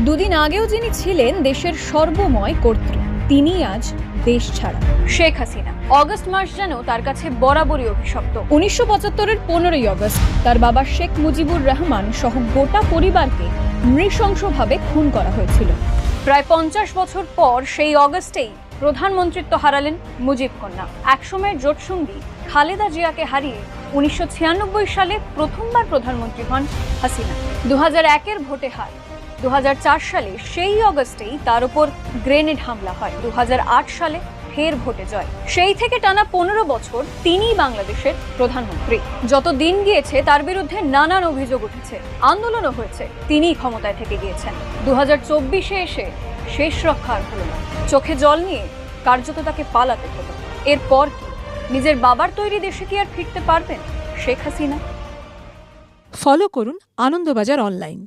দুদিন আগেও যিনি ছিলেন দেশের সর্বময় কর্ত্রী, তিনি আজ দেশ ছাড়া। শেখ হাসিনা। অগস্ট মাস যেন তার কাছে বরাবরই অভিশপ্ত। 1975-এর 15ই অগস্ট তার বাবা শেখ মুজিবুর রহমান সহ গোটা পরিবারকে নৃশংসভাবে খুন করা হয়েছিল। প্রায় 50 বছর পর সেই অগস্টেই প্রধানমন্ত্রিত্ব হারালেন মুজিব কন্যা। একসময়ের জোটসঙ্গী খালেদা জিয়াকে হারিয়ে 1996 সালে প্রথমবার প্রধানমন্ত্রী হন হাসিনা। 2001-এর ভোটে হার। 2004 সালে সেই অগস্টেই তার উপর গ্রেনেড হামলা হয়। 2008 সালে ফের ভোটে জয়। সেই থেকে টানা 15 বছর তিনিই বাংলাদেশের প্রধানমন্ত্রী। যত দিন গিয়েছে তার বিরুদ্ধে নানান অভিযোগ উঠেছে, আন্দোলনও হয়েছে, তিনিই ক্ষমতায় থেকে গিয়েছেন। 2024-এ এসে শেষ রক্ষা আর হলো না। চোখে জল নিয়ে কার্যত তাকে পালাতে হলো। এরপর কি নিজের বাবার তৈরি দেশে কি আর ফিরতে পারবেন শেখ হাসিনা? ফলো করুন আনন্দবাজার অনলাইন।